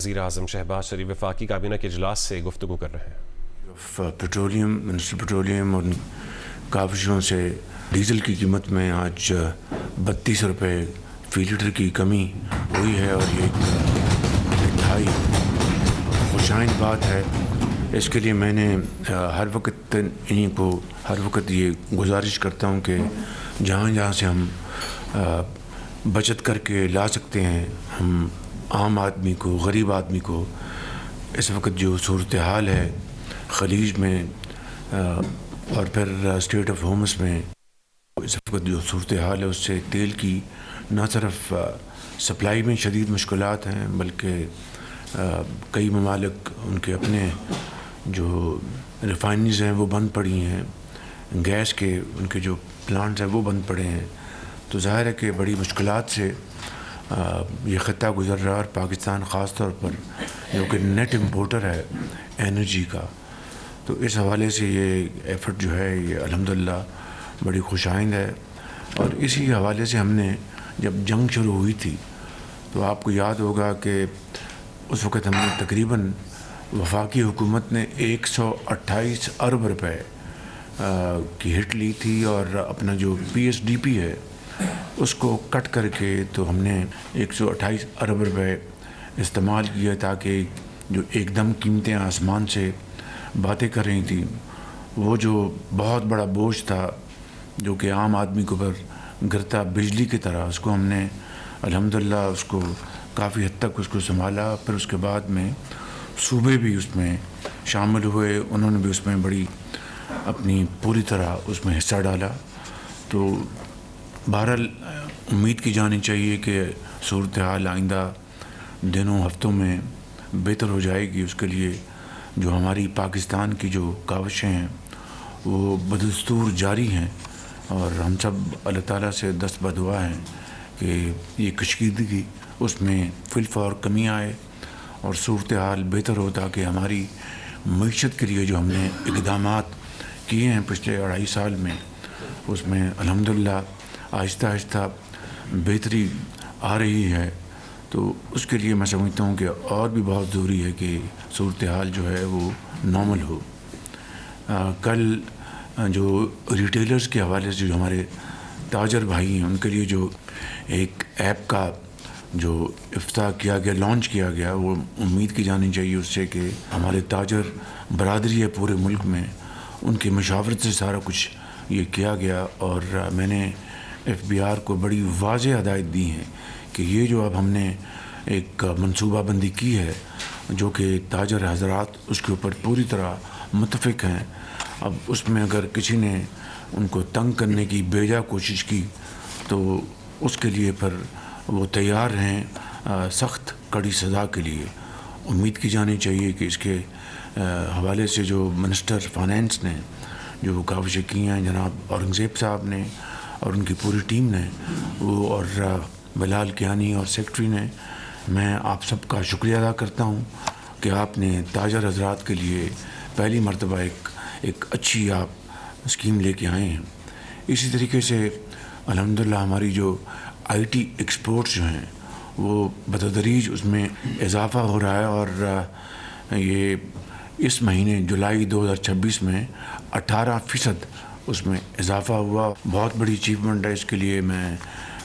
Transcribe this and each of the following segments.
وزیراعظم شہباز شریف وفاقی کابینہ کے اجلاس سے گفتگو کر رہے ہیں۔ پیٹرولیم منسٹر پیٹرولیم اور کاوشوں سے ڈیزل کی قیمت میں آج 32 روپے فی لیٹر کی کمی ہوئی ہے اور یہ ایک انتہائی خوشائن بات ہے۔ اس کے لیے میں نے ہر وقت یہ گزارش کرتا ہوں کہ جہاں جہاں سے ہم بچت کر کے لا سکتے ہیں، ہم عام آدمی کو، غریب آدمی کو اس وقت جو صورتحال ہے خلیج میں اور پھر اسٹیٹ آف ہومس میں، اس وقت جو صورتحال ہے اس سے تیل کی نہ صرف سپلائی میں شدید مشکلات ہیں بلکہ کئی ممالک ان کے اپنے جو ریفائنریز ہیں وہ بند پڑی ہیں، گیس کے ان کے جو پلانٹس ہیں وہ بند پڑے ہیں، تو ظاہر ہے کہ بڑی مشکلات سے یہ خطہ گزر رہا ہے، اور پاکستان خاص طور پر جو کہ نیٹ امپورٹر ہے انرجی کا، تو اس حوالے سے یہ ایفرٹ جو ہے یہ الحمدللہ بڑی خوشائند ہے۔ اور اسی حوالے سے ہم نے جب جنگ شروع ہوئی تھی تو آپ کو یاد ہوگا کہ اس وقت ہم نے تقریباً وفاقی حکومت نے 128 ارب روپے کی ہٹ لی تھی، اور اپنا جو پی ایس ڈی پی ہے اس کو کٹ کر کے تو ہم نے 128 ارب روپے استعمال کیا، تاکہ جو ایک دم قیمتیں آسمان سے باتیں کر رہی تھیں، وہ جو بہت بڑا بوجھ تھا جو کہ عام آدمی کے اوپر گرتا بجلی کی طرح، اس کو ہم نے الحمدللہ اس کو کافی حد تک اس کو سنبھالا۔ پھر اس کے بعد میں صوبے بھی اس میں شامل ہوئے، انہوں نے بھی اس میں بڑی اپنی پوری طرح اس میں حصہ ڈالا۔ تو بہرحال امید کی جانی چاہیے کہ صورتحال آئندہ دنوں ہفتوں میں بہتر ہو جائے گی۔ اس کے لیے جو ہماری پاکستان کی جو کاوشیں ہیں وہ بدستور جاری ہیں، اور ہم سب اللہ تعالیٰ سے دست بدعا ہیں کہ یہ کشیدگی اس میں فی الفور کمی آئے اور صورتحال بہتر ہو، تاکہ ہماری معیشت کے لیے جو ہم نے اقدامات کیے ہیں پچھلے 2.5 سال میں، اس میں الحمدللہ آہستہ آہستہ بہتری آ رہی ہے۔ تو اس کے لیے میں سمجھتا ہوں کہ اور بھی بہت ضروری ہے کہ صورتحال جو ہے وہ نارمل ہو۔ کل جو ریٹیلرز کے حوالے سے جو ہمارے تاجر بھائی ہیں ان کے لیے جو ایک ایپ کا جو افتتاح کیا گیا، لانچ کیا گیا، وہ امید کی جانی چاہیے اس سے کہ ہمارے تاجر برادری ہے پورے ملک میں، ان کی مشاورت سے سارا کچھ یہ کیا گیا، اور میں نے ایف بی آر کو بڑی واضح ہدایت دی ہیں کہ یہ جو اب ہم نے ایک منصوبہ بندی کی ہے جو کہ تاجر حضرات اس کے اوپر پوری طرح متفق ہیں، اب اس میں اگر کسی نے ان کو تنگ کرنے کی بیجا کوشش کی تو اس کے لیے پھر وہ تیار ہیں سخت کڑی سزا کے لیے۔ امید کی جانی چاہیے کہ اس کے حوالے سے جو منسٹر فائنینس نے جو کاوشیں کی ہیں، جناب اورنگزیب صاحب نے اور ان کی پوری ٹیم نے، وہ اور بلال کیانی اور سیکٹری نے، میں آپ سب کا شکریہ ادا کرتا ہوں کہ آپ نے تاجر حضرات کے لیے پہلی مرتبہ ایک اچھی آپ اسکیم لے کے آئے ہیں۔ اسی طریقے سے الحمدللہ ہماری جو آئی ٹی ایکسپورٹس جو ہیں وہ بتدریج اس میں اضافہ ہو رہا ہے، اور یہ اس مہینے جولائی 2026 میں 18% اس میں اضافہ ہوا۔ بہت بڑی اچیومنٹ ہے، اس کے لیے میں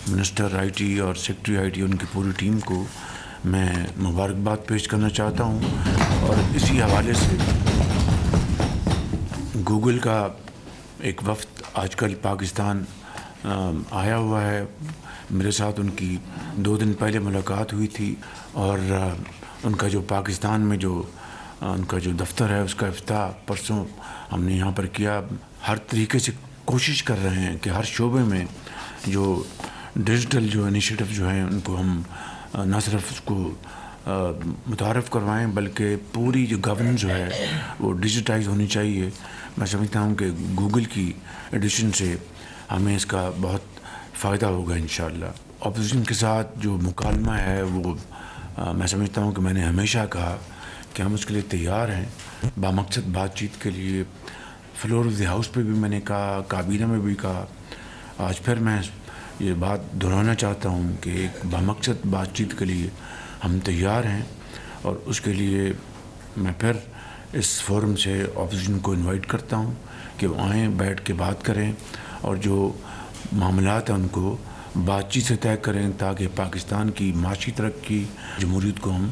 منسٹر آئی ٹی اور سیکٹری آئی ٹی ان کی پوری ٹیم کو میں مبارکباد پیش کرنا چاہتا ہوں۔ اور اسی حوالے سے گوگل کا ایک وفد آج کل پاکستان آیا ہوا ہے، میرے ساتھ ان کی 2 دن پہلے ملاقات ہوئی تھی، اور ان کا جو پاکستان میں جو ان کا جو دفتر ہے اس کا افتتاح پرسوں ہم نے یہاں پر کیا۔ ہر طریقے سے کوشش کر رہے ہیں کہ ہر شعبے میں جو ڈیجیٹل جو انیشیٹو جو ہیں ان کو ہم نہ صرف اس کو متعارف کروائیں بلکہ پوری جو گورننس جو ہے وہ ڈیجیٹائز ہونی چاہیے۔ میں سمجھتا ہوں کہ گوگل کی ایڈیشن سے ہمیں اس کا بہت فائدہ ہوگا انشاءاللہ۔ اپوزیشن کے ساتھ جو مکالمہ ہے وہ میں سمجھتا ہوں کہ میں نے ہمیشہ کہا کہ ہم اس کے لیے تیار ہیں، بامقصد بات چیت کے لیے۔ فلور آف دی ہاؤس پہ بھی میں نے کہا، کابینہ میں بھی کہا، آج پھر میں یہ بات دہرانا چاہتا ہوں کہ ایک بامقصد بات چیت کے لیے ہم تیار ہیں، اور اس کے لیے میں پھر اس فورم سے اپوزیشن کو انوائٹ کرتا ہوں کہ وہ آئیں، بیٹھ کے بات کریں اور جو معاملات ہیں ان کو بات چیت سے طے کریں تاکہ پاکستان کی معاشی ترقی، جمہوریت کو ہم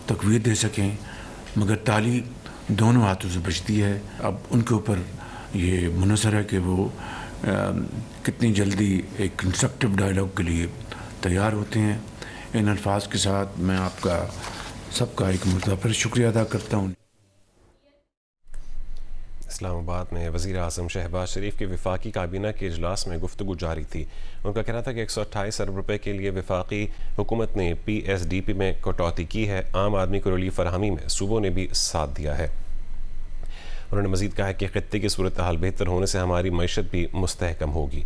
تقویت دے سکیں. مگر تالی دونوں ہاتھوں سے بچتی ہے. اب ان کے اوپر یہ منحصر ہے کہ وہ کتنی جلدی ایک کنسٹرکٹیو ڈائلاگ کے لیے تیار ہوتے ہیں. ان الفاظ کے ساتھ میں آپ کا سب کا ایک مرتبہ پھر شکریہ ادا کرتا ہوں. اسلام آباد میں وزیر اعظم شہباز شریف کے وفاقی کابینہ کے اجلاس میں گفتگو جاری تھی. ان کا کہنا تھا کہ 128 ارب روپے کے لیے وفاقی حکومت نے پی ایس ڈی پی میں کٹوتی کی ہے. عام آدمی کو ریلیف فراہمی میں صوبوں نے بھی ساتھ دیا ہے. انہوں نے مزید کہا کہ خطے کی صورتحال بہتر ہونے سے ہماری معیشت بھی مستحکم ہوگی.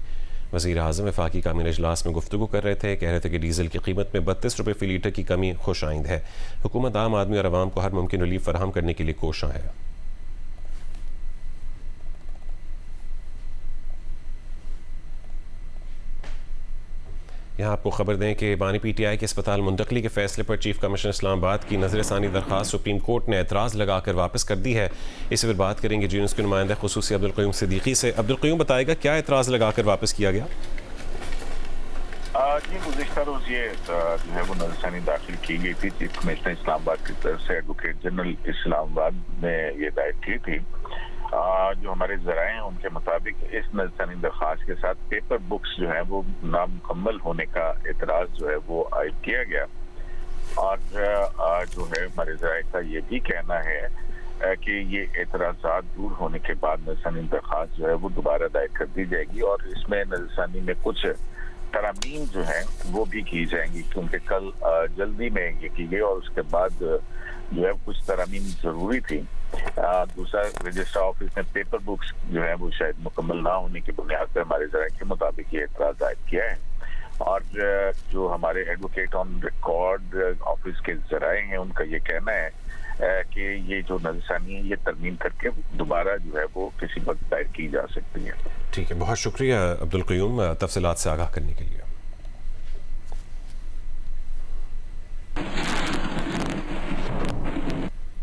وزیر اعظم وفاقی کابینہ اجلاس میں گفتگو کر رہے تھے. کہہ رہے تھے کہ ڈیزل کی قیمت میں 32 روپے فی لیٹر کی کمی خوش آئند ہے. حکومت عام آدمی اور عوام کو ہر ممکن ریلیف فراہم کرنے کے لیے کوشاں ہے. یہاں آپ کو خبر دیں کہ بانی پی ٹی آئی کے اسپتال منتقلی کے فیصلے پر چیف کمشنر اسلام آباد کی نظر ثانی درخواست سپریم کورٹ نے اعتراض لگا کر واپس کر دی ہے. اس پر بات کریں گے جینس کے نمائندہ خصوصی عبدالقیوم صدیقی سے. عبدالقیوم بتائے گا کیا اعتراض لگا کر واپس کیا گیا؟ جی گزشتہ روز یہ جو ہے وہ نظر ثانی داخل کی گئی تھی. چیف کمشنر اسلام آباد کی طرف سے ایڈوکیٹ جنرل اسلام آباد نے یہ دائر کی تھی. جو ہمارے ذرائع ہیں ان کے مطابق اس نظر ثانی درخواست کے ساتھ پیپر بکس جو ہیں وہ نامکمل ہونے کا اعتراض جو ہے وہ عائد کیا گیا. اور جو ہے ہمارے ذرائع کا یہ بھی کہنا ہے کہ یہ اعتراضات دور ہونے کے بعد نظر ثانی درخواست جو ہے وہ دوبارہ دائر کر دی جائے گی اور اس میں نظر ثانی میں کچھ ترامیم جو ہیں وہ بھی کی جائیں گی کیونکہ کل جلدی میں یہ کی گئی اور اس کے بعد جو ہے کچھ ترامیم ضروری تھی. دوسرا رجسٹر آفس میں پیپر بکس جو ہے وہ شاید مکمل نہ ہونے کی بنیاد پر ہمارے ذرائع کے مطابق یہ اعتراض عائد کیا ہے. اور جو ہمارے ایڈوکیٹ آن ریکارڈ آفس کے ذرائع ہیں ان کا یہ کہنا ہے کہ یہ جو نظر ثانی ہے یہ ترمیم کر کے دوبارہ جو ہے وہ کسی وقت دائر کی جا سکتی ہے. ٹھیک ہے، بہت شکریہ عبدالقیوم تفصیلات سے آگاہ کرنے کے لیے.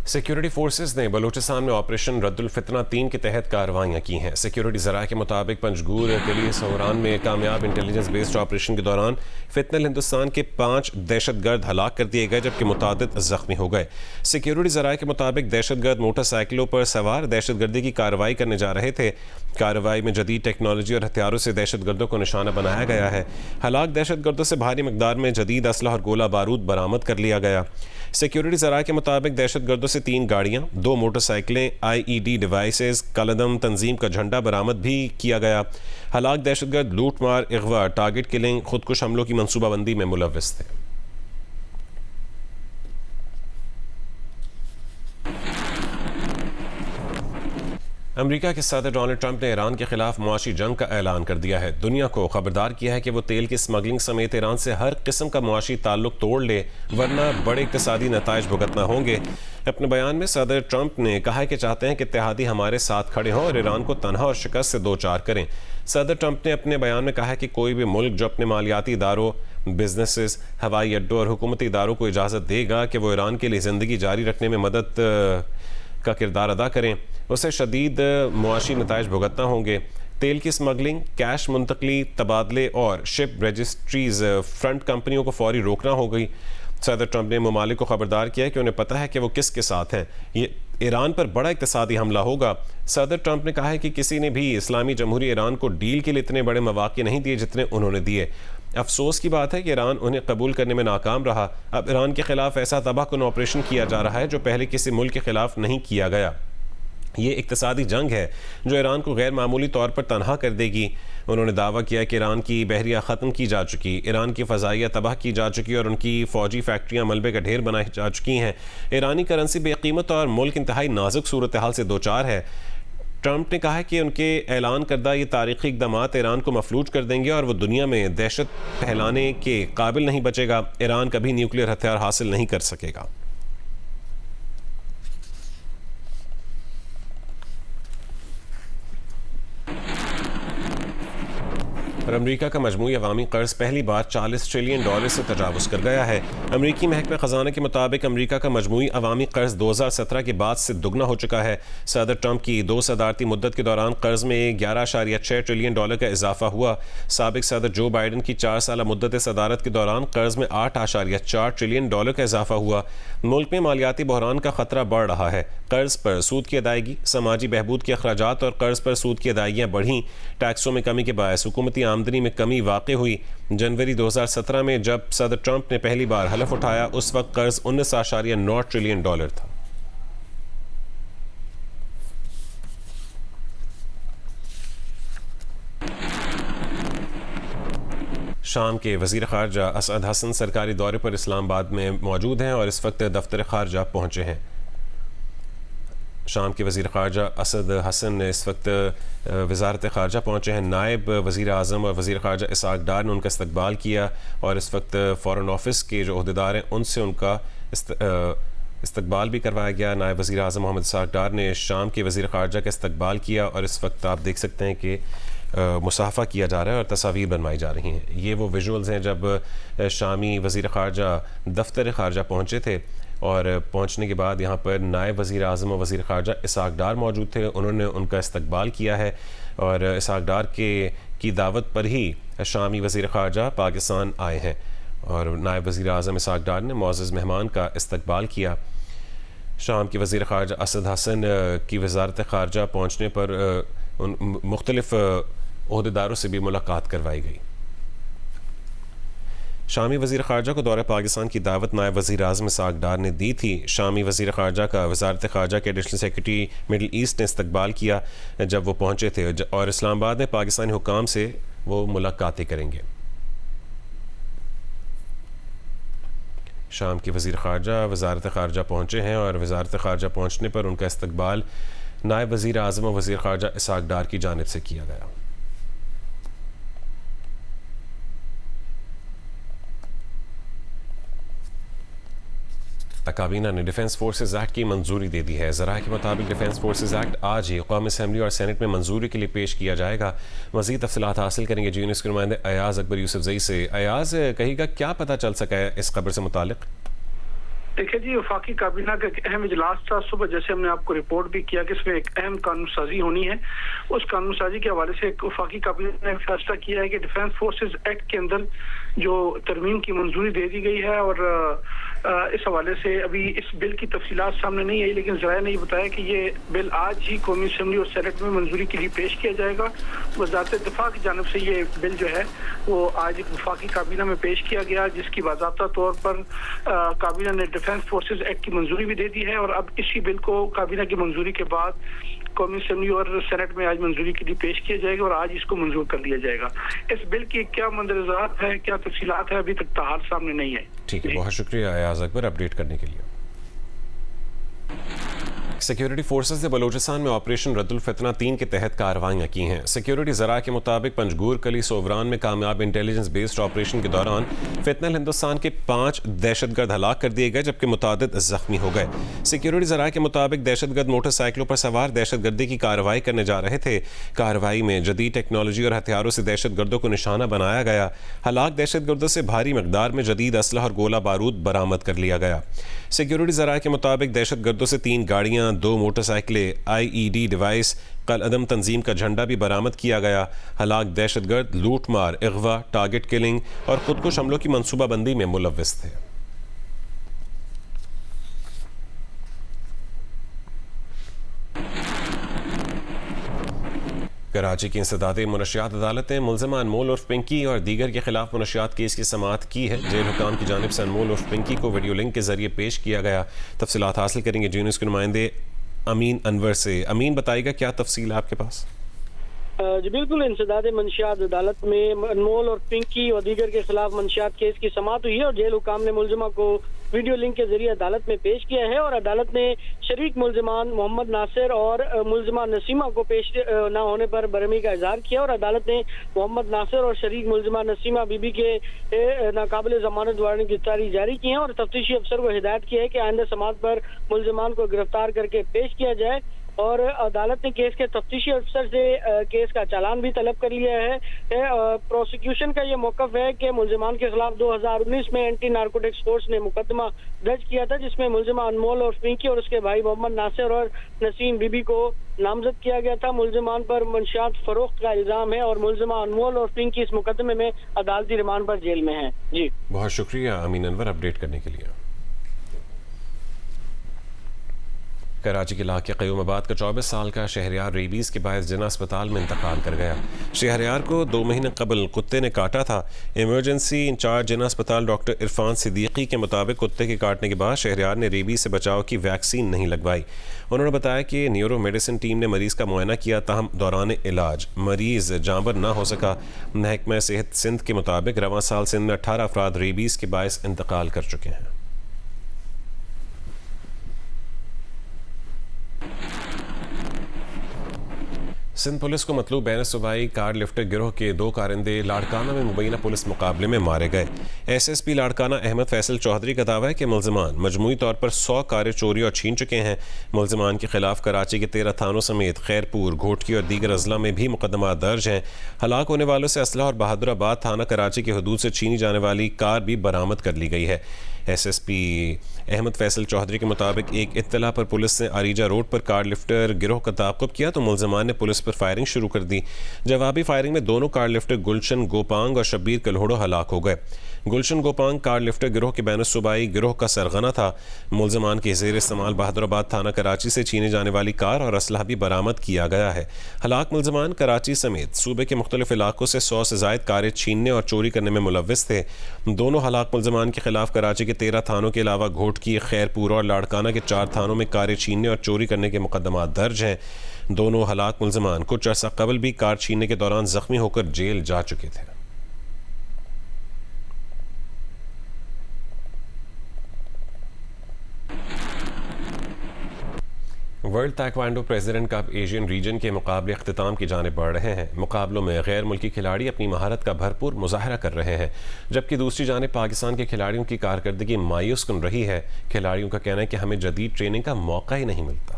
سیکیورٹی فورسز نے بلوچستان میں آپریشن رد الفتنہ 3 کے تحت کارروائیاں کی ہیں. سیکیورٹی ذرائع کے مطابق پنجگور قلعہ سوران میں کامیاب انٹیلیجنس بیسڈ آپریشن کے دوران فتنہ ہندوستان کے 5 دہشت گرد ہلاک کر دیے گئے جبکہ متعدد زخمی ہو گئے. سیکیورٹی ذرائع کے مطابق دہشت گرد موٹر سائیکلوں پر سوار دہشت گردی کی کارروائی کرنے جا رہے تھے. کارروائی میں جدید ٹیکنالوجی اور ہتھیاروں سے دہشت گردوں کو نشانہ بنایا گیا ہے. ہلاک دہشت گردوں سے بھاری مقدار میں جدید اسلحہ اور گولہ بارود برآمد کر لیا گیا. سیکیورٹی ذرائع کے مطابق دہشت گردوں سے 3 گاڑیاں، 2 موٹر سائیکلیں، IED ڈیوائسز، کالعدم تنظیم کا جھنڈا برآمد بھی کیا گیا. ہلاک دہشت گرد لوٹ مار، اغوا، ٹارگٹ کلنگ، خودکش حملوں کی منصوبہ بندی میں ملوث تھے. امریکہ کے صدر ڈونلڈ ٹرمپ نے ایران کے خلاف معاشی جنگ کا اعلان کر دیا ہے. دنیا کو خبردار کیا ہے کہ وہ تیل کی سمگلنگ سمیت ایران سے ہر قسم کا معاشی تعلق توڑ لے ورنہ بڑے اقتصادی نتائج بھگتنا ہوں گے. اپنے بیان میں صدر ٹرمپ نے کہا کہ چاہتے ہیں کہ اتحادی ہمارے ساتھ کھڑے ہوں اور ایران کو تنہا اور شکست سے دوچار کریں. صدر ٹرمپ نے اپنے بیان میں کہا کہ کوئی بھی ملک جو اپنے مالیاتی اداروں، بزنسز، ہوائی اڈوں اور حکومتی اداروں کو اجازت دے گا کہ وہ ایران کے لیے زندگی جاری رکھنے میں مدد کا کردار ادا کریں اسے شدید معاشی نتائج بھگتنا ہوں گے. تیل کی سمگلنگ، کیش منتقلی، تبادلے اور شپ رجسٹریز فرنٹ کمپنیوں کو فوری روکنا ہوگی. صدر ٹرمپ نے ممالک کو خبردار کیا کہ انہیں پتہ ہے کہ وہ کس کے ساتھ ہیں. یہ ایران پر بڑا اقتصادی حملہ ہوگا. صدر ٹرمپ نے کہا ہے کہ کسی نے بھی اسلامی جمہوریہ ایران کو ڈیل کے لیے اتنے بڑے مواقع نہیں دیے جتنے انہوں نے دیے. افسوس کی بات ہے کہ ایران انہیں قبول کرنے میں ناکام رہا. اب ایران کے خلاف ایسا تباہ کن آپریشن کیا جا رہا ہے جو پہلے کسی ملک کے خلاف نہیں کیا گیا. یہ اقتصادی جنگ ہے جو ایران کو غیر معمولی طور پر تنہا کر دے گی. انہوں نے دعویٰ کیا کہ ایران کی بحریہ ختم کی جا چکی، ایران کی فضائیہ تباہ کی جا چکی اور ان کی فوجی فیکٹریاں ملبے کا ڈھیر بنائی جا چکی ہیں. ایرانی کرنسی بے قیمت اور ملک انتہائی نازک صورتحال سے دوچار ہے. ٹرمپ نے کہا کہ ان کے اعلان کردہ یہ تاریخی اقدامات ایران کو مفلوج کر دیں گے اور وہ دنیا میں دہشت پھیلانے کے قابل نہیں بچے گا. ایران کبھی نیوکلیئر ہتھیار حاصل نہیں کر سکے گا. اور امریکہ کا مجموعی عوامی قرض پہلی بار $40 ٹریلین سے تجاوز کر گیا ہے۔ امریکی محکمہ خزانہ کے مطابق امریکہ کا مجموعی عوامی قرض 2017 کے بعد سے دگنا ہو چکا ہے۔ صدر ٹرمپ کی 2 صدارتی مدت کے دوران قرض میں $11.6 ٹریلین کا اضافہ ہوا۔ سابق صدر جو بائیڈن کی 4 سالہ مدت صدارت کے دوران قرض میں $8.4 ٹریلین کا اضافہ ہوا۔ ملک میں مالیاتی بحران کا خطرہ بڑھ رہا ہے۔ قرض پر سود کی ادائیگی، سماجی بہبود کے اخراجات اور قرض پر سود کی ادائیگیاں بڑھیں۔ ٹیکسوں میں کمی کے باعث حکومتی آمدنی میں کمی واقع ہوئی۔ جنوری 2017 میں جب صدر ٹرمپ نے پہلی بار حلف اٹھایا اس وقت قرض $19.9 ٹریلین تھا۔ شام کے وزیر خارجہ اسعد حسن سرکاری دورے پر اسلام آباد میں موجود ہیں اور اس وقت دفتر خارجہ پہنچے ہیں۔ شام کے وزیر خارجہ اسعد حسن اس وقت وزارت خارجہ پہنچے ہیں۔ نائب وزیر اعظم اور وزیر خارجہ اسحاق ڈار نے ان کا استقبال کیا اور اس وقت فارن آفس کے جو عہدیدار ہیں ان سے ان کا استقبال بھی کروایا گیا۔ نائب وزیر اعظم محمد اسحاق ڈار نے شام کے وزیر خارجہ کا استقبال کیا اور اس وقت آپ دیکھ سکتے ہیں کہ مصافحہ کیا جا رہا ہے اور تصاویر بنوائی جا رہی ہیں۔ یہ وہ ویژولز ہیں جب شامی وزیر خارجہ دفتر خارجہ پہنچے تھے اور پہنچنے کے بعد یہاں پر نائب وزیر اعظم اور وزیر خارجہ اسحاق ڈار موجود تھے۔ انہوں نے ان کا استقبال کیا ہے اور اسحاق ڈار کی دعوت پر ہی شامی وزیر خارجہ پاکستان آئے ہیں اور نائب وزیر اعظم اسحاق ڈار نے معزز مہمان کا استقبال کیا۔ شام کے وزیر خارجہ اسعد حسن کی وزارت خارجہ پہنچنے پر مختلف عہدیداروں سے بھی ملاقات کروائی گئی۔ شامی وزیر خارجہ کو دورہ پاکستان کی دعوت نائب وزیر اعظم اسحاق ڈار نے دی تھی۔ شامی وزیر خارجہ کا وزارت خارجہ کے ایڈیشنل سیکرٹری مڈل ایسٹ نے استقبال کیا جب وہ پہنچے تھے اور اسلام آباد میں پاکستانی حکام سے وہ ملاقاتیں کریں گے۔ شام کے وزیر خارجہ وزارت خارجہ پہنچے ہیں اور وزارت خارجہ پہنچنے پر ان کا استقبال نائب وزیر اعظم و وزیر خارجہ اسحاق ڈار کی جانب سے کیا گیا۔ کابینہ نے ڈیفنس فورسز ایکٹ کی منظوری دے دی ہے۔ ذرائع کے مطابق ڈیفنس فورسز ایکٹ آج ہی قومی اسمبلی اور سینٹ میں منظوری کے لیے پیش کیا جائے گا۔ مزید تفصیلات حاصل کریں گے جی نیوز کے نمائندے ایاز اکبر یوسف زئی سے۔ ایاز، کہیے گا کیا پتہ چل سکا ہے اس خبر سے متعلق؟ دیکھیں جی، وفاقی کابینہ کا ایک اہم اجلاس تھا صبح، جیسے ہم نے آپ کو رپورٹ بھی کیا کہ اس میں ایک اہم قانون سازی ہونی ہے۔ اس قانون سازی کے حوالے سے ایک وفاقی کابینہ نے فیصلہ کیا ہے کہ ڈیفنس فورسز ایکٹ کے اندر جو ترمیم کی منظوری دے دی گئی ہے اور اس حوالے سے ابھی اس بل کی تفصیلات سامنے نہیں آئی، لیکن ذرائع نے یہ بتایا کہ یہ بل آج ہی قومی اسمبلی اور سینٹ میں منظوری کے لیے پیش کیا جائے گا۔ وزارت دفاع کی جانب سے یہ بل جو ہے وہ آج وفاقی کابینہ میں پیش کیا گیا، جس کی باضابطہ طور پر کابینہ نے ڈیفنس فورسز ایکٹ کی منظوری بھی دے دی ہے اور اب اسی بل کو کابینہ کی منظوری کے بعد قومی اسمبلی اور سینٹ میں آج منظوری کے لیے پیش کیا جائے گا اور آج اس کو منظور کر لیا جائے گا۔ اس بل کی کیا مندرجات ہے، کیا تفصیلات ہے، ابھی تک تاحال سامنے نہیں ہے۔ ٹھیک ہے، بہت شکریہ ایاز اکبر اپڈیٹ کرنے کے لیے۔ سیکیورٹی فورسز نے بلوچستان میں آپریشن رد الفتنہ 3 کے تحت کارروائیاں کی ہیں۔ سیکیورٹی ذرائع کے مطابق پنجگور کلی سووران میں کامیاب انٹیلیجنس بیسڈ آپریشن کے دوران فتنہ ہندوستان کے 5 دہشت گرد ہلاک کر دیے گئے جبکہ متعدد زخمی ہو گئے۔ سیکیورٹی ذرائع کے مطابق دہشت گرد موٹر سائیکلوں پر سوار دہشت گردی کی کارروائی کرنے جا رہے تھے۔ کارروائی میں جدید ٹیکنالوجی اور ہتھیاروں سے دہشت گردوں کو نشانہ بنایا گیا۔ ہلاک دہشت گردوں سے بھاری مقدار میں جدید اسلحہ اور گولہ بارود برآمد کر لیا گیا۔ سیکیورٹی ذرائع کے مطابق دہشت گردوں سے 3 گاڑیاں، 2 موٹر سائیکلیں، IED ڈیوائس، قلعدم تنظیم کا جھنڈا بھی برآمد کیا گیا۔ ہلاک دہشت گرد لوٹ مار، اغوا، ٹارگٹ کلنگ اور خودکش حملوں کی منصوبہ بندی میں ملوث تھے۔ کراچی کی انسدادی منشیات عدالت نے ملزمہ انمول عرف پنکی اور دیگر کے خلاف منشیات کیس کی سماعت کی ہے۔ جیل حکام کی جانب سے انمول عرف پنکی کو ویڈیو لنک کے ذریعے پیش کیا گیا۔ تفصیلات حاصل کریں گے جی نیوز کے نمائندے امین انور سے۔ امین، بتائیے گا کیا تفصیل ہے آپ کے پاس؟ جی بالکل، انسداد منشیات عدالت میں انمول اور پنکی اور دیگر کے خلاف منشیات کیس کی سماعت ہوئی ہے اور جیل حکام نے ملزمہ کو ویڈیو لنک کے ذریعے عدالت میں پیش کیا ہے اور عدالت نے شریک ملزمان محمد ناصر اور ملزمہ نسیمہ کو پیش نہ ہونے پر برہمی کا اظہار کیا اور عدالت نے محمد ناصر اور شریک ملزمہ نسیمہ بی بی کے ناقابل ضمانت وارنٹ گرفتاری جاری کی ہیں اور تفتیشی افسر کو ہدایت کی ہے کہ آئندہ سماعت پر ملزمان کو گرفتار کر کے پیش کیا جائے۔ اور عدالت نے کیس کے تفتیشی افسر سے کیس کا چالان بھی طلب کر لیا ہے۔ پروسیکیوشن کا یہ موقف ہے کہ ملزمان کے خلاف 2019 میں اینٹی نارکوٹکس فورس نے مقدمہ درج کیا تھا، جس میں ملزمہ انمول اور پنکی اور اس کے بھائی محمد ناصر اور نسیم بی بی کو نامزد کیا گیا تھا۔ ملزمان پر منشیات فروخت کا الزام ہے اور ملزمہ انمول اور پنکی اس مقدمے میں عدالتی ریمانڈ پر جیل میں ہیں۔ جی بہت شکریہ امین انور اپڈیٹ کرنے کے لیے۔ کراچی کے علاقے قیوم آباد کا 24 سال کا شہریار ریبیز کے باعث جنا اسپتال میں انتقال کر گیا۔ شہریار کو 2 مہینے قبل کتے نے کاٹا تھا۔ ایمرجنسی انچارج جنا اسپتال ڈاکٹر عرفان صدیقی کے مطابق کتے کے کاٹنے کے بعد شہریار نے ریبیز سے بچاؤ کی ویکسین نہیں لگوائی۔ انہوں نے بتایا کہ نیورو میڈیسن ٹیم نے مریض کا معائنہ کیا، تاہم دوران علاج مریض جانبر نہ ہو سکا۔ محکمہ صحت سندھ کے مطابق رواں سال سندھ میں 18 افراد ریبیز کے باعث انتقال کر چکے ہیں۔ سندھ پولیس کو مطلوب بین صوبائی کار لفٹر گروہ کے 2 کارندے لاڑکانہ میں مبینہ پولیس مقابلے میں مارے گئے۔ S S P Larkana Ahmed Faisal Chaudhry کا دعویٰ ہے کہ ملزمان مجموعی طور پر 100 کاریں چوری اور چھین چکے ہیں۔ ملزمان کے خلاف کراچی کے 13 تھانوں سمیت خیرپور، گھوٹکی اور دیگر اضلاع میں بھی مقدمات درج ہیں۔ ہلاک ہونے والوں سے اسلحہ اور بہادر آباد تھانہ کراچی کی حدود سے چھینی جانے والی کار بھی برآمد کر لی گئی ہے۔ S S P Ahmed Faisal Chaudhry کے مطابق ایک اطلاع پر پولیس نے آریجہ روڈ پر کار لفٹر گروہ کا تعاقب کیا تو ملزمان نے پولیس پر فائرنگ شروع کر دی۔ جوابی فائرنگ میں دونوں کار لفٹر گلشن گوپانگ اور شبیر کلہوڑو ہلاک ہو گئے۔ گلشن گوپانگ کار لفٹر گروہ کے بین الصوبائی گروہ کا سرغنہ تھا۔ ملزمان کے زیر استعمال بہادر آباد تھانہ کراچی سے چھینے جانے والی کار اور اسلحہ بھی برآمد کیا گیا ہے۔ ہلاک ملزمان کراچی سمیت صوبے کے مختلف علاقوں سے 100 سے زائد کاریں چھیننے اور چوری کرنے میں ملوث تھے۔ دونوں ہلاک ملزمان کے خلاف کراچی کے 13 تھانوں کے علاوہ گھوٹکی، خیرپور اور لاڑکانہ کے 4 تھانوں میں کاریں چھیننے اور چوری کرنے کے مقدمات درج ہیں۔ دونوں ہلاک ملزمان کچھ عرصہ قبل بھی کار چھیننے کے دوران زخمی ہو کر جیل جا چکے تھے۔ World taekwondo president cup Asian region کے مقابلے اختتام کی جانب بڑھ رہے ہیں۔ مقابلوں میں غیر ملکی کھلاڑی اپنی مہارت کا بھرپور مظاہرہ کر رہے ہیں، جبکہ دوسری جانب پاکستان کے کھلاڑیوں کی کارکردگی مایوس کن رہی ہے۔ کھلاڑیوں کا کہنا ہے کہ ہمیں جدید ٹریننگ کا موقع ہی نہیں ملتا۔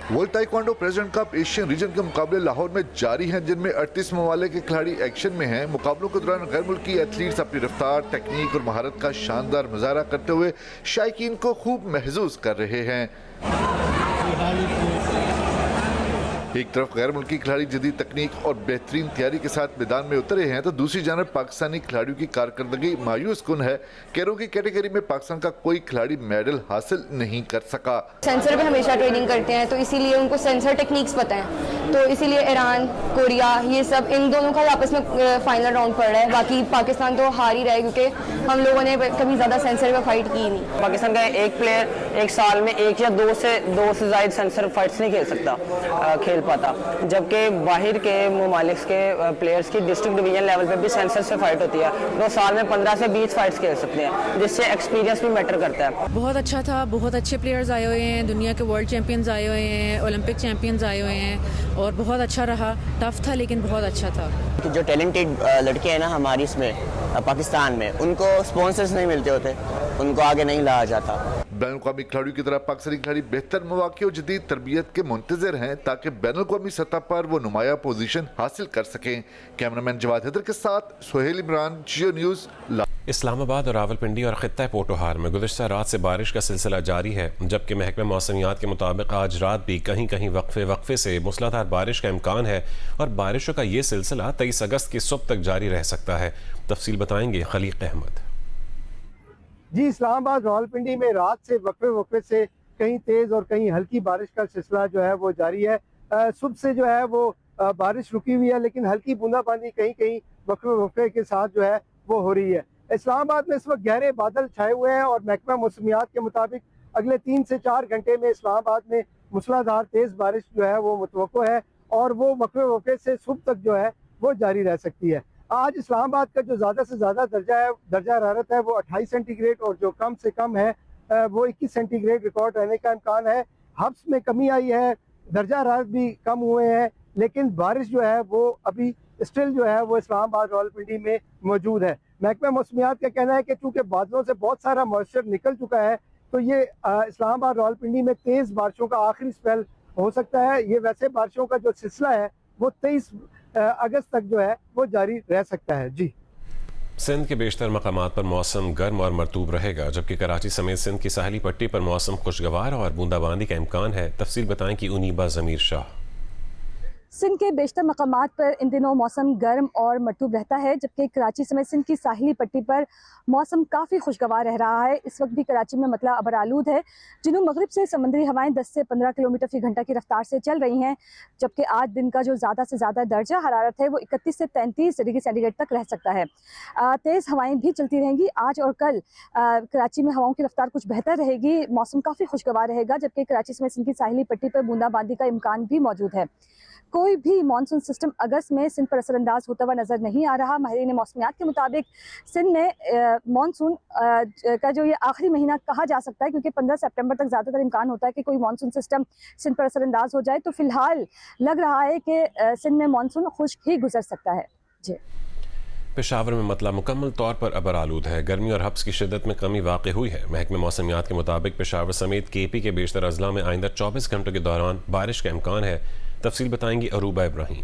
World taekwondo president cup Asian region کے مقابلے لاہور میں جاری ہیں، جن میں 38 ممالک کے کھلاڑی ایکشن میں ہیں۔ مقابلوں کے دوران غیر ملکی ایتھلیٹس اپنی رفتار، ٹیکنیک اور مہارت کا شاندار مظاہرہ کرتے ہوئے شائقین کو خوب محظوظ کر رہے ہیں۔ ایک طرف غیر ملکی کھلاڑی جدید تکنیک اور بہترین تیاری کے ساتھ میدان میں اترے ہیں تو دوسری جانب پاکستانی کھلاڑیوں کی کارکردگی مایوس کن ہے۔ کیروں کی کیٹیگری میں پاکستان کا کوئی کھلاڑی میڈل حاصل نہیں کر سکا۔ سینسر بھی ہمیشہ ٹریننگ کرتے ہیں تو اسی لیے ان کو سینسر ٹیکنیکس پتہ ہیں، تو اسی لیے ایران، کوریا، یہ سب ان دونوں کا آپس میں فائنل راؤنڈ پڑ رہا ہے۔ باقی پاکستان تو ہار ہی رہا ہے کیونکہ ہم لوگوں نے کبھی زیادہ سینسر پہ فائٹ کی نہیں۔ پاکستان کا ایک پلیئر ایک سال میں 1 یا 2 سے زائد سینسر فائٹس نہیں کھیل پاتا، جبکہ باہر کے ممالک کے پلیئرز کی ڈسٹرکٹ ڈویژن لیول پہ بھی سینسر سے فائٹ ہوتی ہے، وہ سال میں 15 سے 20 فائٹس کھیل سکتے ہیں، جس سے ایکسپیرینس بھی میٹر کرتا ہے۔ بہت اچھا تھا، بہت اچھے پلیئرز آئے ہوئے ہیں، دنیا کے ورلڈ چیمپئنز آئے ہوئے ہیں، اولمپک چیمپئنز آئے ہوئے ہیں اور بہت اچھا رہا۔ ٹف تھا لیکن بہت اچھا تھا۔ جو ٹیلنٹڈ لڑکے ہیں نا ہماری اس میں پاکستان میں، ان کو سپانسرز نہیں ملتے ہوتے، ان کو آگے نہیں لایا جاتا۔ بین الاقوامی کھلاڑیوں کی طرح پاکستانی کھلاڑی بہتر مواقع اور جدید تربیت کے منتظر ہیں تاکہ بین الاقوامی سطح پر وہ نمایاں پوزیشن حاصل کر سکیں۔ کیمرامین جواد حیدر کے ساتھ سہیل عمران، جیو نیوز۔ اسلام آباد اور راولپنڈی اور خطہ پوٹوہار میں گزشتہ رات سے بارش کا سلسلہ جاری ہے، جبکہ محکمہ موسمیات کے مطابق آج رات بھی کہیں کہیں وقفے سے موسلادھار بارش کا امکان ہے اور بارشوں کا یہ سلسلہ 23 اگست کی صبح تک جاری رہ سکتا ہے۔ تفصیل بتائیں گے خلیق احمد۔ جی، اسلام آباد راولپنڈی میں رات سے وقفے سے کہیں تیز اور کہیں ہلکی بارش کا سلسلہ جو ہے وہ جاری ہے۔ صبح سے جو ہے وہ بارش رکی ہوئی ہے، لیکن ہلکی بوندا باندی کہیں کہیں وقفے کے ساتھ جو ہے وہ ہو رہی ہے۔ اسلام آباد میں اس وقت گہرے بادل چھائے ہوئے ہیں اور محکمہ موسمیات کے مطابق اگلے 3 سے 4 گھنٹے میں اسلام آباد میں موسلادھار تیز بارش جو ہے وہ متوقع ہے اور وہ وقفے سے صبح تک جو ہے وہ جاری رہ سکتی ہے۔ آج اسلام آباد کا جو زیادہ سے زیادہ درجہ حرارت ہے وہ 28 سینٹی گریڈ اور جو کم سے کم ہے وہ 21 سینٹی گریڈ ریکارڈ رہنے کا امکان ہے۔ حبس میں کمی آئی ہے، درجہ حرارت بھی کم ہوئے ہیں، لیکن بارش جو ہے وہ ابھی اسٹل جو ہے وہ اسلام آباد راولپنڈی میں موجود ہے۔ محکمہ موسمیات کا کہنا ہے کہ چونکہ بادلوں سے بہت سارا موئسچر نکل چکا ہے تو یہ اسلام آباد راولپنڈی میں تیز بارشوں کا آخری اسپیل ہو سکتا ہے. یہ ویسے بارشوں کا جو سلسلہ ہے وہ 23 اگست تک جو ہے وہ جاری رہ سکتا ہے. جی سندھ کے بیشتر مقامات پر موسم گرم اور مرطوب رہے گا، جبکہ کراچی سمیت سندھ کی ساحلی پٹی پر موسم خوشگوار اور بوندا باندی کا امکان ہے. تفصیل بتائیں کہ انیبا ضمیر شاہ. سندھ کے بیشتر مقامات پر ان دنوں موسم گرم اور مرطوب رہتا ہے، جبکہ کراچی سمیت سندھ کی ساحلی پٹی پر موسم کافی خوشگوار رہ رہا ہے. اس وقت بھی کراچی میں مطلع ابرآلود ہے. جنوب مغرب سے سمندری ہوائیں 10 سے 15 کلومیٹر فی گھنٹہ کی رفتار سے چل رہی ہیں، جبکہ آج دن کا جو زیادہ سے زیادہ درجہ حرارت ہے وہ 31 سے 33 ڈگری سینٹی گریڈ تک رہ سکتا ہے. تیز ہوائیں بھی چلتی رہیں گی. آج اور کل کراچی میں ہواؤں کی رفتار کچھ بہتر رہے گی، موسم کافی خوشگوار رہے گا، جبکہ کراچی سمیت سندھ کی ساحلی پٹی پر بوندا باندی کا امکان بھی موجود ہے. کوئی بھی مانسون سسٹم اگست میں سندھ پر اثر انداز ہوتا ہوا نظر نہیں آ رہا. ماہرین موسمیات کے مطابق سندھ میں مانسون کا جو یہ آخری مہینہ کہا جا سکتا ہے، کیونکہ 15 سپٹمبر تک زیادہ تر امکان ہوتا ہے کہ کوئی مانسون سسٹم سندھ پر اثر انداز ہو جائے. تو فی الحال لگ رہا ہے کہ سندھ میں مانسون خشک ہی گزر سکتا ہے. جی پشاور میں مطلع مکمل طور پر ابرآلود ہے. گرمی اور حبس کی شدت میں کمی واقع ہوئی ہے. محکمہ موسمیات کے مطابق پشاور سمیت کے پی کے بیشتر اضلاع میں آئندہ 24 گھنٹوں کے دوران بارش کا امکان ہے. تفصیل بتائیں گی عروبہ ابراہیم.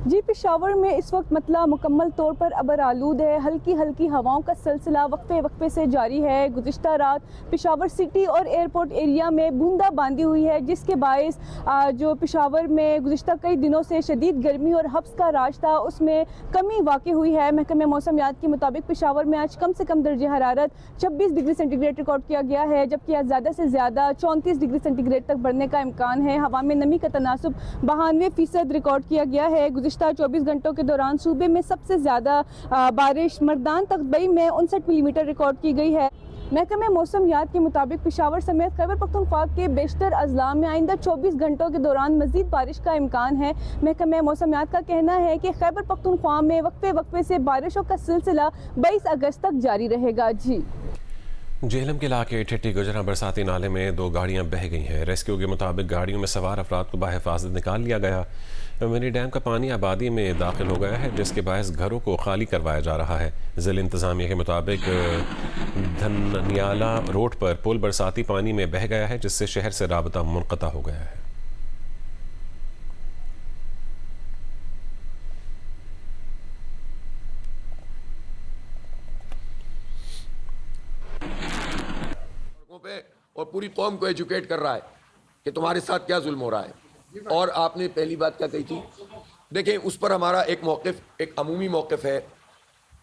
جی پشاور میں اس وقت مطلع مکمل طور پر ابرآلود ہے. ہلکی ہلکی ہواؤں کا سلسلہ وقفے سے جاری ہے. گزشتہ رات پشاور سٹی اور ایئرپورٹ ایریا میں بوندا باندی ہوئی ہے، جس کے باعث جو پشاور میں گزشتہ کئی دنوں سے شدید گرمی اور حبس کا راج تھا اس میں کمی واقع ہوئی ہے. محکمہ موسمیات کے مطابق پشاور میں آج کم سے کم درجہ حرارت 26 ڈگری سینٹی گریڈ ریکارڈ کیا گیا ہے، جبکہ آج زیادہ سے زیادہ 34 ڈگری سینٹی گریڈ تک بڑھنے کا امکان ہے. ہوا میں نمی کا تناسب 92% ریکارڈ کیا گیا ہے. گزشتہ 24 گھنٹوں کے دوران صوبے میں سب سے زیادہ بارش مردان تختبئی میں 59 ملی میٹر ریکارڈ کی گئی ہے. محکمہ موسمیات کے مطابق پشاور سمیت خیبر پختونخوا کے بیشتر اضلاع میں آئندہ 24 گھنٹوں کے دوران مزید بارش کا امکان ہے. محکمہ موسمیات کا کہنا ہے کہ خیبر پختونخوا میں وقفے سے بارشوں کا سلسلہ 22 اگست تک جاری رہے گا. جی جہلم کے علاقے ٹھٹی گجرا برساتی نالے میں 2 گاڑیاں بہہ گئی ہیں. ریسکیو کے مطابق گاڑیوں میں سوار افراد کو بحفاظت نکال لیا گیا. منی ڈیم کا پانی آبادی میں داخل ہو گیا ہے، جس کے باعث گھروں کو خالی کروایا جا رہا ہے. ضلع انتظامیہ کے مطابق دھنیالہ روڈ پر پل برساتی پانی میں بہہ گیا ہے، جس سے شہر سے رابطہ منقطع ہو گیا ہے. اور پوری قوم کو ایجوکیٹ کر رہا ہے کہ تمہارے ساتھ کیا ظلم ہو رہا ہے. اور آپ نے پہلی بات کیا کہی تھی، دیکھیں اس پر ہمارا ایک موقف، ایک عمومی موقف ہے.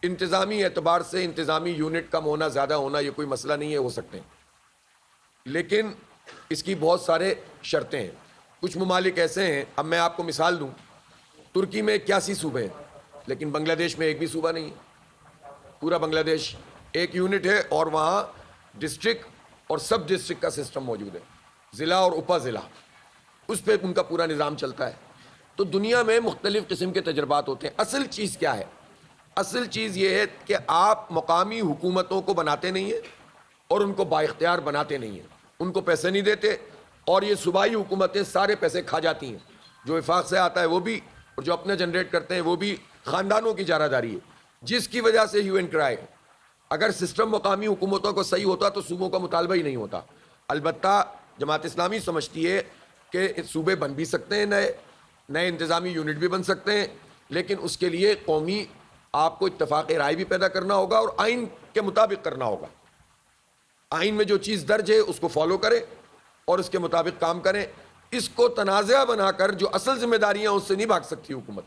انتظامی اعتبار سے انتظامی یونٹ کم ہونا زیادہ ہونا یہ کوئی مسئلہ نہیں ہے، ہو سکتے ہیں، لیکن اس کی بہت سارے شرطیں ہیں. کچھ ممالک ایسے ہیں، اب میں آپ کو مثال دوں، ترکی میں 81 صوبے ہیں لیکن بنگلہ دیش میں ایک بھی صوبہ نہیں ہے. پورا بنگلہ دیش ایک یونٹ ہے اور وہاں ڈسٹرکٹ اور سب ڈسٹرکٹ کا سسٹم موجود ہے، ضلع اور اپا ضلع، اس پہ ان کا پورا نظام چلتا ہے. تو دنیا میں مختلف قسم کے تجربات ہوتے ہیں. اصل چیز کیا ہے؟ اصل چیز یہ ہے کہ آپ مقامی حکومتوں کو بناتے نہیں ہیں اور ان کو بااختیار بناتے نہیں ہیں، ان کو پیسے نہیں دیتے، اور یہ صوبائی حکومتیں سارے پیسے کھا جاتی ہیں. جو وفاق سے آتا ہے وہ بھی، اور جو اپنے جنریٹ کرتے ہیں وہ بھی خاندانوں کی اجارہ داری ہے، جس کی وجہ سے ہیو اینڈ کرائے. اگر سسٹم مقامی حکومتوں کو صحیح ہوتا تو صوبوں کا مطالبہ ہی نہیں ہوتا. البتہ جماعت اسلامی سمجھتی ہے کہ صوبے بن بھی سکتے ہیں، نئے انتظامی یونٹ بھی بن سکتے ہیں، لیکن اس کے لیے قومی آپ کو اتفاق رائے بھی پیدا کرنا ہوگا اور آئین کے مطابق کرنا ہوگا. آئین میں جو چیز درج ہے اس کو فالو کریں اور اس کے مطابق کام کریں. اس کو تنازعہ بنا کر جو اصل ذمہ داریاں اس سے نہیں بھاگ سکتی حکومت.